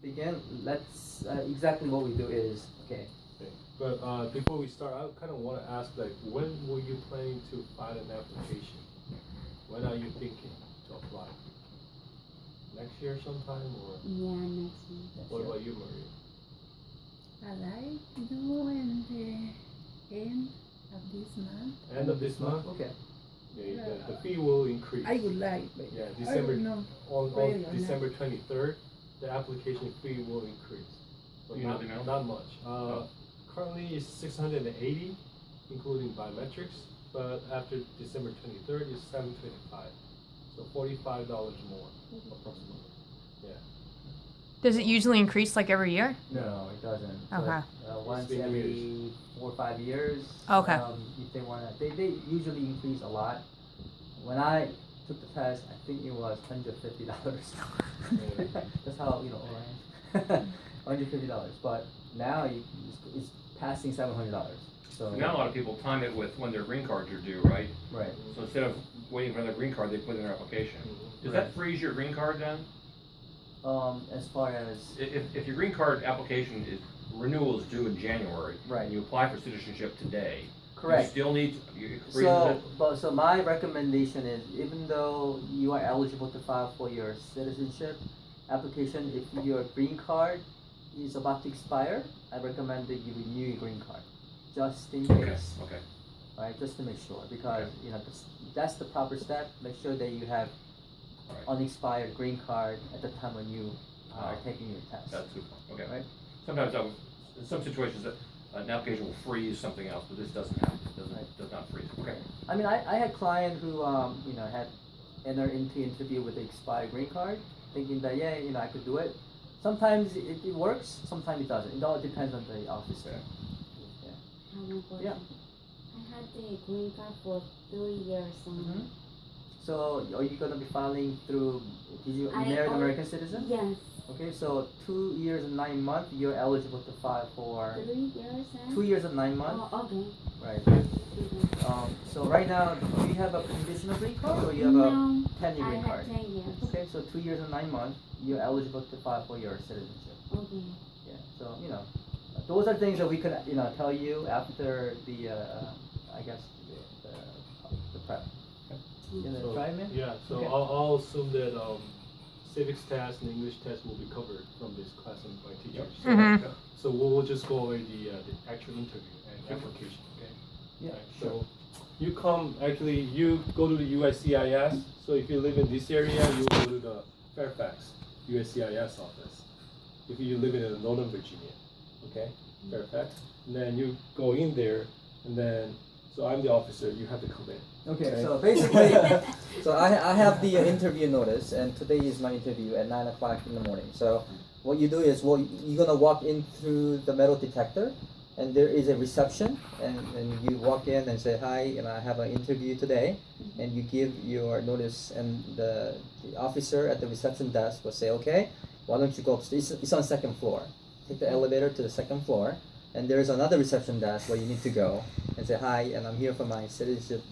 begin, let's exactly what we do is okay. Okay. But before we start, I kind of want to ask, like, when were you planning to file an application? When are you thinking to apply? Next year sometime, or Yeah, next year. what about you, Maria? I like do in the end of this month. End of this month? Okay. Yeah, the fee will increase. I would like, but Yeah, I December don't know. on Really or not. December 23rd, the application fee will increase. But Do you know the amount? not much. Oh. Currently it's 680, including biometrics. But after December 23rd, it's 725. So $45 more, approximately. Yeah. Does it usually increase like every year? No, it doesn't. Okay. Once been every 4 or 5 years. Okay. If they want to, they usually increase a lot. When I took the test, I think it was $150. That's how orange. $150. But now it's passing $700. So Now a lot of people time it with when their green cards are due, right? right. So instead of waiting for their green card, they put in their application. Does Right. that freeze your green card then? As far as If your green card application is renewal is due in January, Right. and you apply for citizenship today, correct. you still need it freezes So, it? so my recommendation is, even though you are eligible to file for your citizenship application, if your green card is about to expire, I recommend that you renew your green card, just in Okay. case, Okay. right? Just to make sure, because that's the proper step. Make sure that you have Right. unexpired green card at the time when you are Ah. taking your test. That's good. Okay. Right. Sometimes in some situations, an application will freeze something else, but this doesn't happen. It does not freeze. Okay. I mean, I had client who had entered into interview with the expired green card, thinking that I could do it. Sometimes it works, sometimes it doesn't. It all depends on the officer. I have one question. Yeah. I had the green card for 3 years. Mhm. So are you gonna be filing through? Did you I married al- American citizen? Yes, Okay, so 2 years and 9 months, you're eligible to file for 3 years. 2 years and 9 months. Oh, okay. Right. Mhm. So right now, do you have a conditional green card or you have No, a 10-year I green had card? 10 years. Okay, so 2 years and 9 months, you're eligible to file for your citizenship. Okay. Yeah, so those are things that we could tell you after the I guess the prep. You gonna So, try, man? yeah, so Okay. I'll assume that civics test and English test will be covered from this class by teachers. So, Mhm. so we'll just go over the actual interview and application, okay? Yeah, Right, sure. So you go to the USCIS. So if you live in this area, you go to the Fairfax USCIS office. If you live in Northern Virginia, okay, Fairfax, and then you go in there, and then so I'm the officer. You have to come in. Okay, Okay. so basically, so I have the interview notice, and today is my interview at 9 o'clock in the morning. So what you do is, you're gonna walk in through the metal detector, and there is a reception, and you walk in and say, hi, and I have an interview today, and you give your notice, and the officer at the reception desk will say, okay, why don't you go upstairs? It's on second floor. Take the elevator to the second floor, and there is another reception desk where you need to go and say, hi, and I'm here for my citizenship,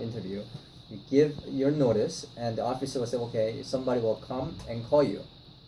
interview. You give your notice, and the officer will say, okay, somebody will come and call you.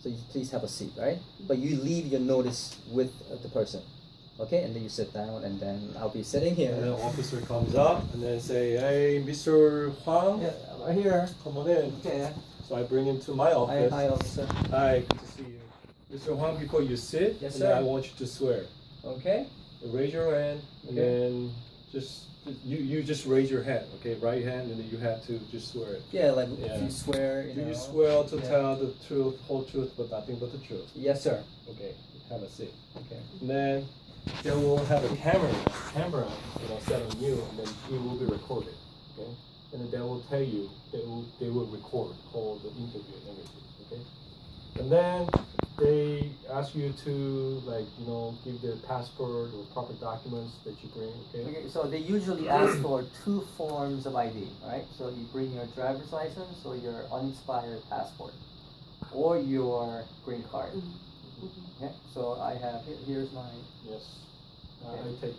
So you please have a seat, right? But you leave your notice with the person. Okay, and then you sit down, and then I'll be sitting And then here. the officer comes up and then say, hey, Mr. Huang, Yeah, right here. come on in. Okay. So I bring him to my office. Hi, officer. Hi, good to see you. Mr. Huang, before you sit, Yes, and then sir. I want you to swear. Okay. You raise your hand, and Okay. then you just raise your hand, okay? Right hand, and then you have to just swear it. Yeah, like Yeah. you swear. Do you swear to Yeah. tell the truth, whole truth, but nothing but the truth? Yes, sir. Okay, have a seat. Okay. And then they will have a camera set on you, and then it will be recorded, okay? And then they will tell you, they will record all the interview and everything, okay? And then they ask you to give their passport or proper documents that you bring, okay? Okay, so they usually ask for 2 forms of ID, right? So you bring your driver's license or your unexpired passport, or your green card. Okay, so I have here's my. Yes. Okay. I take,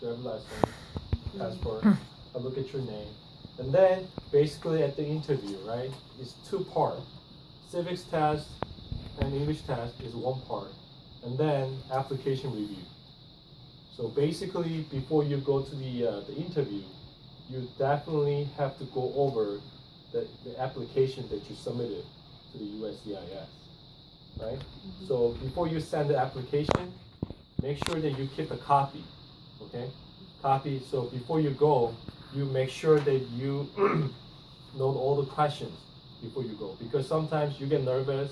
driver license, passport, I look at your name. And then basically at the interview, right, it's 2 parts. Civics test and English test is one part, and then application review. So basically, before you go to the interview, you definitely have to go over the application that you submitted to the USCIS, right? So before you send the application, make sure that you keep a copy, okay? Copy, so before you go, you make sure that you know all the questions before you go. Because sometimes you get nervous,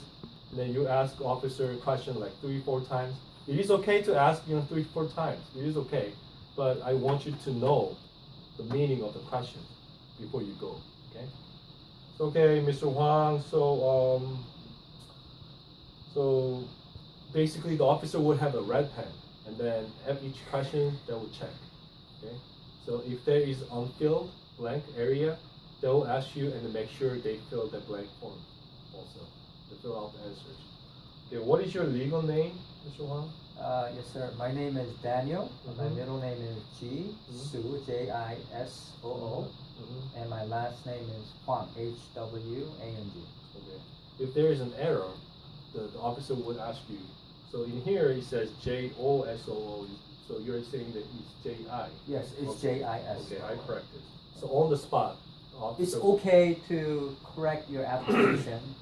and then you ask officer a question like 3-4 times. It is okay to ask 3-4 times. It is okay, but I want you to know the meaning of the questions before you go. Okay. So, okay, Mr. Huang. So basically, the officer would have a red pen, and then at each question they will check. Okay. So if there is unfilled blank area, they will ask you and make sure they fill the blank form also. To fill out the answers. Okay. What is your legal name, Mr. Huang? Yes, sir. My name is Daniel. My Mhm. middle name is Jisoo, Jisoo, Mhm. and my last name is Huang, Hwang. Okay. If there is an error, the officer would ask you. So in here it says JOSOO. So you're saying that it's JI. Yes, it's Okay. JIS. Okay, I corrected. So on the spot, the officer. It's okay to correct your application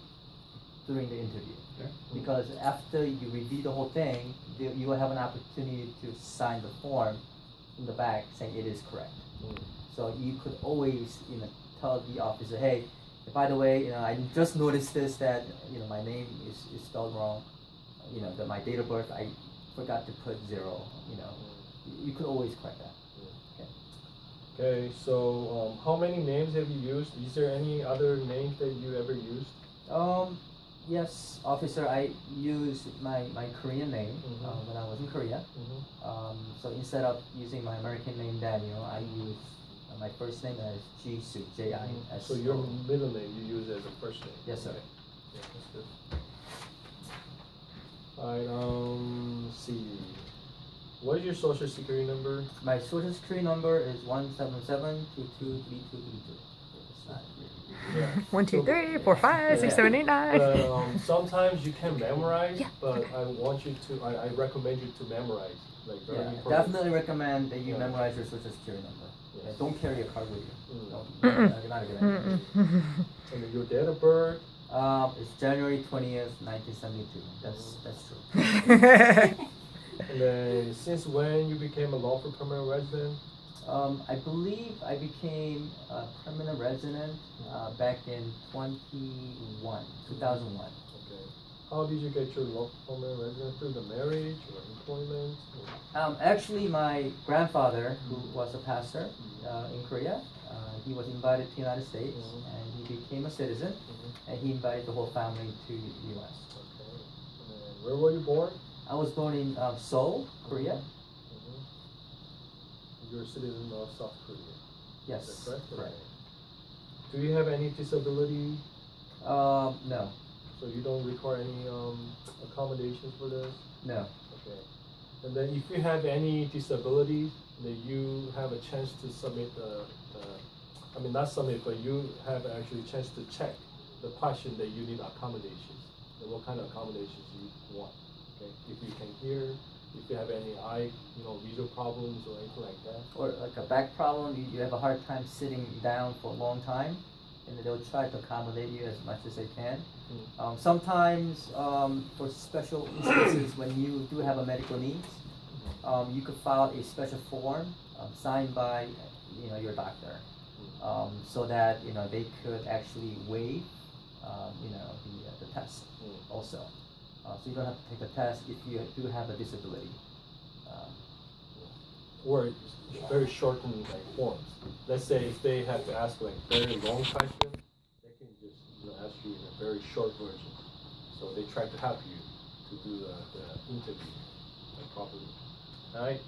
during the interview. Okay. Because after you review the whole thing, you will have an opportunity to sign the form in the back saying it is correct. Mm. So you could always, tell the officer, hey, by the way, I just noticed this that my name is spelled wrong. That my date of birth I forgot to put 0. You could always correct that. Okay, so how many names have you used? Is there any other names that you ever used? Yes, officer, I used my Korean name Mhm. when I was in Korea. Mm-hmm. So instead of using my American name Daniel, I used my first name as Jisoo, Jis. So your middle name you use as a first name? Yes, sir. Okay. Yeah, that's good. Alright, let's see. What is your social security number? My social security number is 177223232. It's not really. Yeah. 1, 2, So- 3, 4, 5, 6, 7, 8, 9. But sometimes you can memorize, Yeah. but I want you to, I recommend you to memorize, like very Yeah, important. definitely recommend that you Yeah. memorize your social security number. Yes. Yeah, don't carry a card with you. Mm. Not a good idea. And then your date of birth, It's January 20th, 1972. That's true. and then since when you became a lawful permanent resident? I believe I became a permanent resident back in 2001. Okay. How did you get your lawful permanent resident? Through the marriage or employment? Or? Actually, my grandfather, who was a pastor in Korea, he was invited to the United States and he became a citizen, and he invited the whole family to the U.S. Okay. And then where were you born? I was born in Seoul, Korea. You're a citizen of South Korea. Yes, Is that correct? correct. Okay. Do you have any disability? No, So you don't require any accommodations for this? no. Okay. And then if you have any disability, then you have a chance to submit not submit, but you have actually a chance to check the question that you need accommodations and what kind of accommodations you want. Okay. If you can hear, if you have any eye, visual problems or anything like that. Or like a back problem, you have a hard time sitting down for a long time, and they'll try to accommodate you as much as they can. Sometimes, for special instances, when you do have a medical needs, you could file a special form signed by your doctor, so that they could actually waive the test also. So you don't have to take the test if you do have a disability. Or very shortened forms. Let's say if they have to ask very long questions, they can just ask you in a very short version. So they try to help you to do the interview properly. Alright?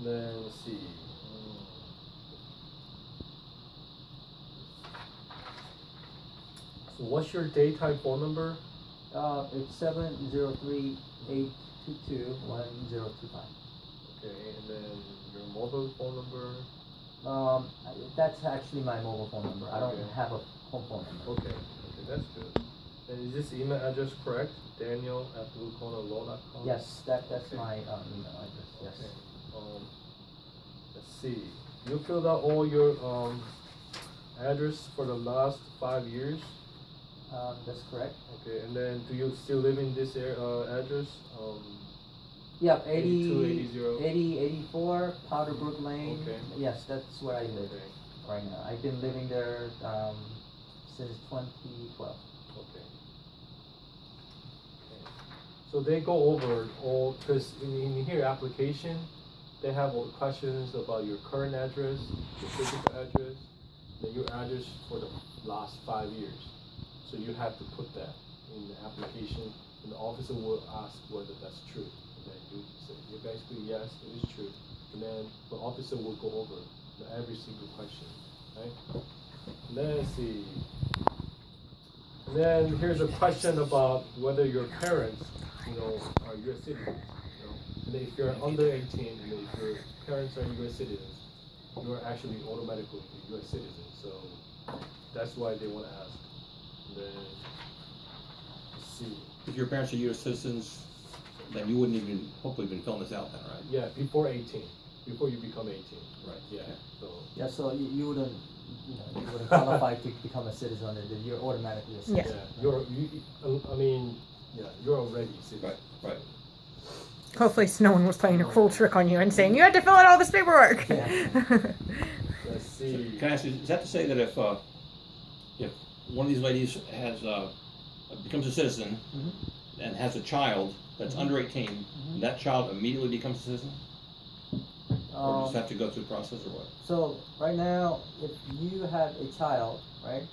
Then let's see. So what's your daytime phone number? It's 703-822-1025. Okay, and then your mobile phone number? That's actually my mobile phone number. I don't Okay. have a home phone number. Okay, that's good. And is this email address correct? Daniel@bluecornerlaw.com? Yes, that's Okay. my email address. Yes. Okay. Let's see. You filled out all your address for the last 5 years. That's correct. Okay, and then do you still live in this address? Yeah, 8280. 84 Powderbrook Lane. Okay. Yes, that's where I live Okay. right now. I've been living there since 2012. Okay. So they go over all, because in here application, they have all the questions about your current address, your physical address, then your address for the last 5 years. So you have to put that in the application, and the officer will ask whether that's true. And then you say, you basically, yes, it is true. And then the officer will go over every single question, right? And then let's see. And then here's a question about whether your parents, are U.S. citizens. And if you're under 18, and if your parents are U.S. citizens, you are actually automatically a U.S. citizen. So that's why they want to ask. And then let's see. If your parents are U.S. citizens, then you wouldn't even hopefully been filling this out then, right? Yeah, before 18, before you become 18. Right. Yeah. Okay. So Yeah, so you wouldn't, you wouldn't qualify to become a citizen under the, you're automatically a citizen. yeah, you're already a citizen. Right, right. Hopefully, no one was playing a cruel trick on you and saying you had to fill out all this paperwork. Yeah. Let's see. Can I ask you, is that to say that if one of these ladies has becomes a citizen Mhm. and has a child that's under 18, that child immediately becomes a citizen? Or just have to go through the process or what? So right now, if you have a child, right,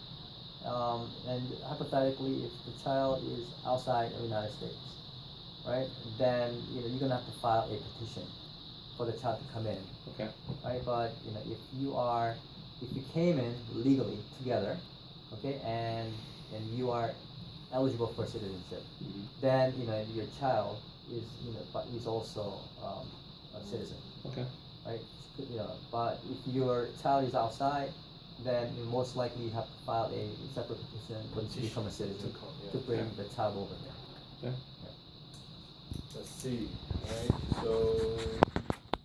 and hypothetically, if the child is outside of the United States, right, then you're gonna have to file a petition for the child to come in, Okay. right? But if you came in legally together, okay, and you are eligible for citizenship, Mhm. then your child is is also a citizen. Okay. Right? But if your child is outside, then most likely you have to file a separate petition to become a citizen to bring the child over there. Okay. Let's see. Right. So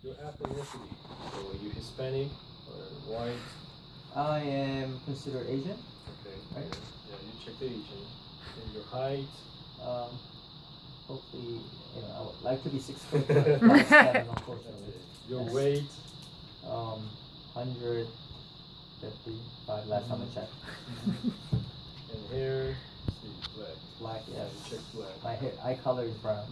your ethnicity. So are you Hispanic or white? I am considered Asian. Okay. Right. Yeah, you check the Asian. And your height. Hopefully, I would like to be 6 foot, but 5'7", unfortunately. Your Yes. weight. 155 last time I checked. And hair. Let's see, black. Black, yes. You check black. My hair, eye color is brown.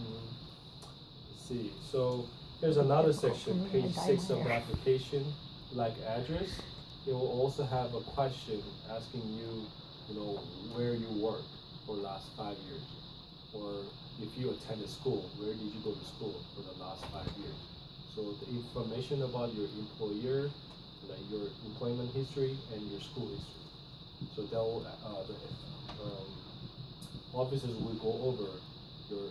Let's see. So here's another section, page 6 of the application, like address. It will also have a question asking you, where you work for the last 5 years, or if you attended school, where did you go to school for the last 5 years? So the information about your employer, like your employment history and your school history. So the officers will go over your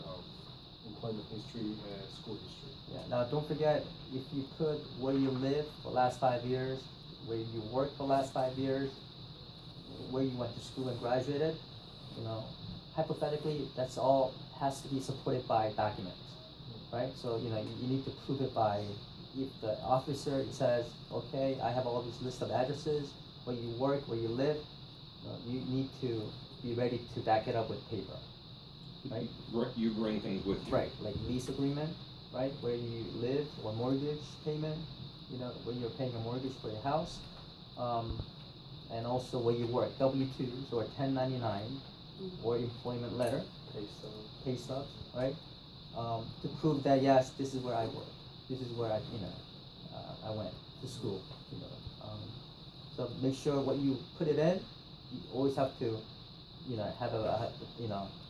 employment history and school history. Yeah. Now, don't forget, if you put where you live for the last 5 years, where you worked for the last 5 years, where you went to school and graduated, hypothetically, that's all has to be supported by documents, right? So, you need to prove it by, if the officer says, okay, I have all this list of addresses, where you work, where you live, you need to be ready to back it up with paper, right? You bring things with you. Right, like lease agreement, right, where you live, or mortgage payment, when you're paying a mortgage for your house, and also where you work, W-2s or 1099, or employment letter, pay stubs, right, to prove that yes, this is where I work, this is where I went to school, so make sure what you put it in, you always have to, have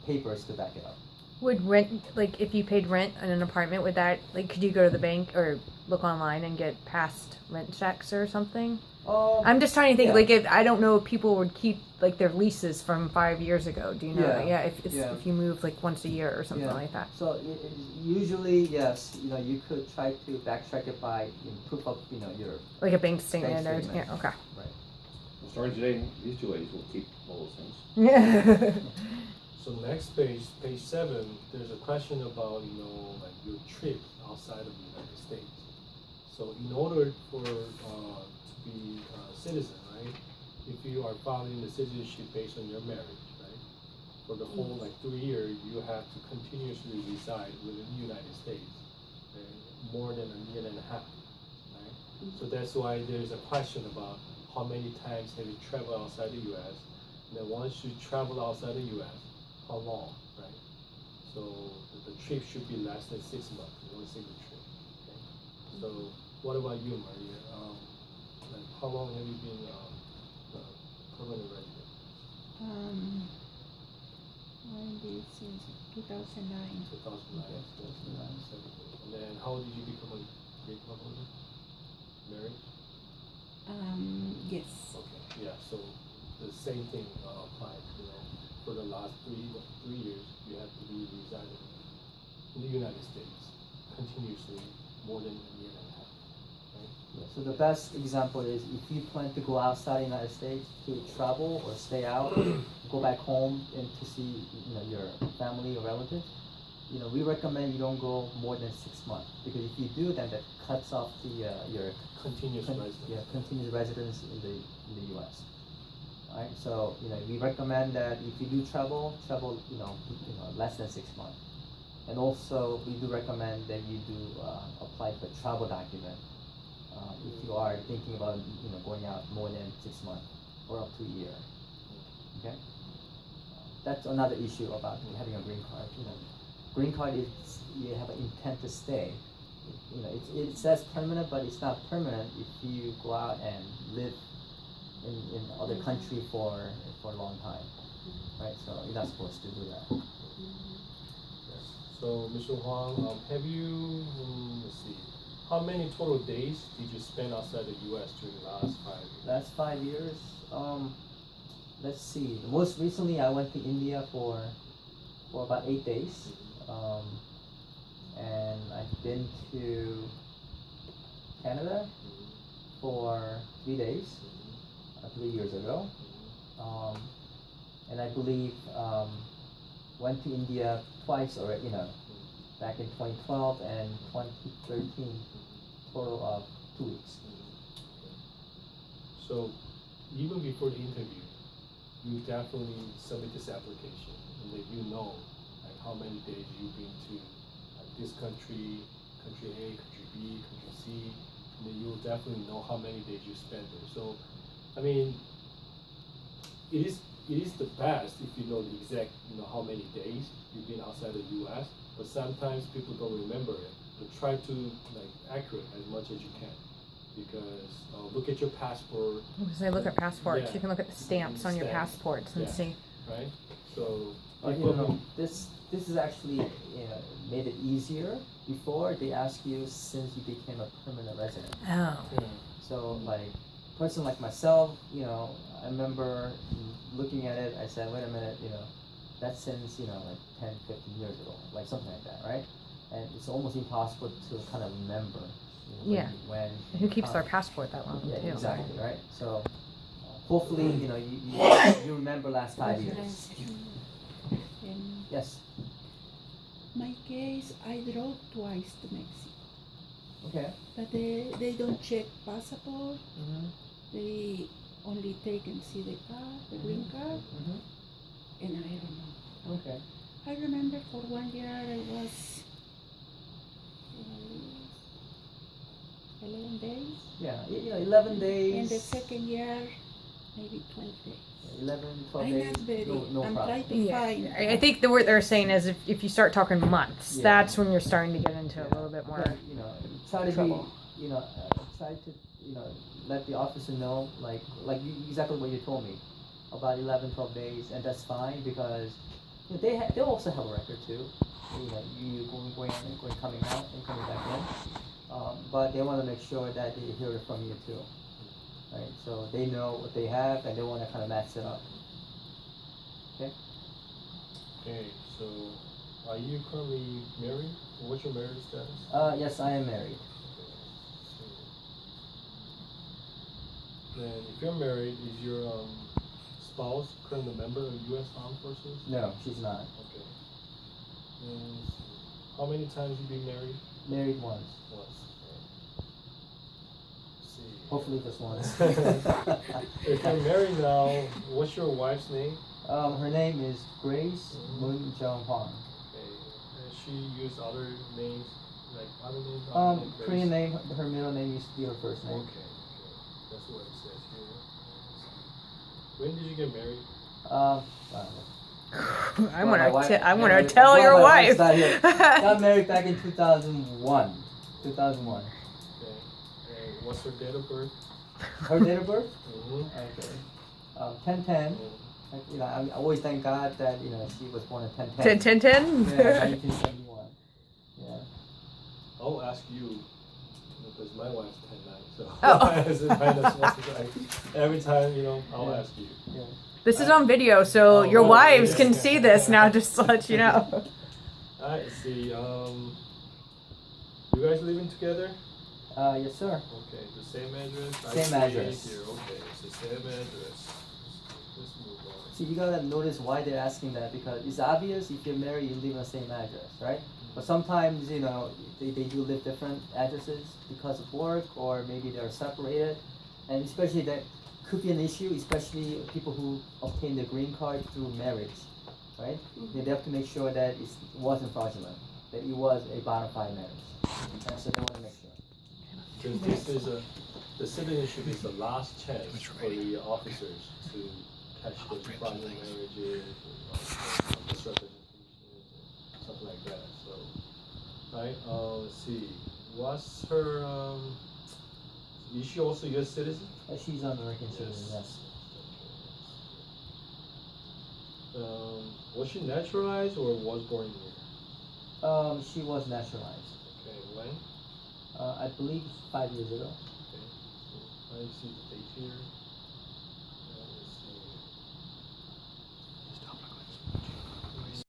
papers to back it up. Would rent, like, if you paid rent in an apartment, would that, like, could you go to the bank or look online and get past rent checks or something? I'm just trying to think, yeah. like, if I don't know if people would keep, like, their leases from 5 years ago. Do you know? Yeah. If if you move, like, once a year or something Yeah. like that. So usually, yes, you could try to backtrack it by proof of, your Like a bank statement or, statement. yeah, okay. right. Well, starting today, these two ladies will keep all those things. So next page, page 7, there's a question about, like your trip outside of the United States. So in order for to be a citizen, right? If you are filing the citizenship based on your marriage, right? For the whole like 3 years, you have to continuously reside within the United States, right? More than a year and a half, right? So that's why there's a question about how many times have you traveled outside the U.S. And then once you travel outside the U.S., how long, right? So the trip should be less than 6 months, one single trip. Okay? So what about you, Maria? Like how long have you been permanent resident? I did since 2009. 2009. And then how did you become a green card holder? Married? Yes. Okay, yeah, so the same thing applies, for the last 3 years, you have to be residing in the United States continuously more than a year and a half, right? Yeah, so the best example is if you plan to go outside the United States to travel or stay out, go back home and to see your family or relatives, we recommend you don't go more than 6 months, because if you do, then that cuts off your Continuous residence. continuous residence in the U.S. Alright, so we recommend that if you do travel less than 6 months, and also we do recommend that you do apply for a travel document if you are thinking about going out more than 6 months or up to a year. Okay, that's another issue about having a green card. Green card is you have an intent to stay. It says permanent, but it's not permanent if you go out and live in other country for a long time, right? So you're not supposed to do that. So Mr. Huang, have you, let's see, how many total days did you spend outside the U.S. during the last 5 years? Last 5 years, let's see. Most recently, I went to India for about 8 days, and I've been to Canada for 3 days. 3 years ago, and I believe went to India twice already, back in 2012 and 2013, total of 2 weeks. So even before the interview, you definitely submit this application, and then like how many days you've been to this country, country A, country B, country C, and then you'll definitely know how many days you spent there. So I mean, it is the best if you know the exact, how many days you've been outside the U.S. But sometimes people don't remember it. But try to accurate as much as you can, because look at your passport. Because I look at passports, Yeah. you can look at the stamps on your Stamps. passports and Yeah. see. Right? So This is actually made it easier. Before they ask you since you became a permanent resident. Oh. yeah. So like person like myself, I remember looking at it, I said, wait a minute, that's since, like 10, 15 years ago, like something like that, right? And it's almost impossible to kind of remember. Yeah. When Who keeps their passport that long Yeah, too? exactly, right? So hopefully, you remember last 5 years. In Yes. my case, I drove twice to Mexico, Okay. but they don't check passport. Mm-hmm. They only take and see the card, the green card, Mm-hmm. and I don't know. Okay. I remember for 1 year I was 11 days, Yeah, 11 days. and the second year maybe 12 days. 11, 12 I'm days. not very. No I'm problem. trying to Yeah, find. I think the word they're saying is if you start talking months, Yeah. that's when you're starting to get into a little bit more. Because, try to trouble. be, try to, let the officer know, like exactly what you told me, about 11, 12 days, and that's fine because they also have a record too. You going coming out and coming back in, but they want to make sure that they hear it from you too, right? So they know what they have and they want to kind of match it up. Okay. Okay, so are you currently married? What's your marriage status? Yes, I am married. So, then if you're married, is your spouse currently a member of U.S. Armed Forces? No, she's not. Okay. And how many times you been married? Married once. Once. Okay. See. Hopefully just once. If you're married now, what's your wife's name? Her name is Grace Moon Jung Hwan. Okay. And she used other names, like other names? Grace? Korean name. Her middle name used to be her first name. Okay. That's what it says here. When did you get married? Wow. I Well, my want wife- to. I want my- to tell well, your my wife. wife's not here. Got married back in 2001. 2001. Okay. And what's her date of birth? Her date of birth? Mm-hmm. Okay. 10/10. You know, I always thank God that she was born in 10/10. 10. Yeah, 1971. Yeah. I'll ask you, because my wife's 10/9, so Oh. it's kind of small, every time, I'll Yeah. ask you. Yeah. This is on video, so Oh, your right, wives yeah. can see this now. Just to let you know. I see. You guys living together? Yes, sir. Okay, the same address? Same address. Here. Okay, it's the same address. Let's move on. See, you gotta notice why they're asking that, because it's obvious if you're married, you live in the same address, right? But sometimes, they do live different addresses because of work, or maybe they're separated. And especially that could be an issue, especially people who obtain the green card through marriage, right? They have to make sure that it wasn't fraudulent, that it was a bona fide marriage. And so they want to make sure. Because this is the citizenship is the last chance for the officers to catch the fraudulent marriages, misrepresentations, and stuff like that. So, right? Let's see. What's her? Is she also U.S. citizen? She's an American citizen, yes. Was she naturalized or was born here? She was naturalized. Okay, when? I believe 5 years ago. Okay, so I see the date here.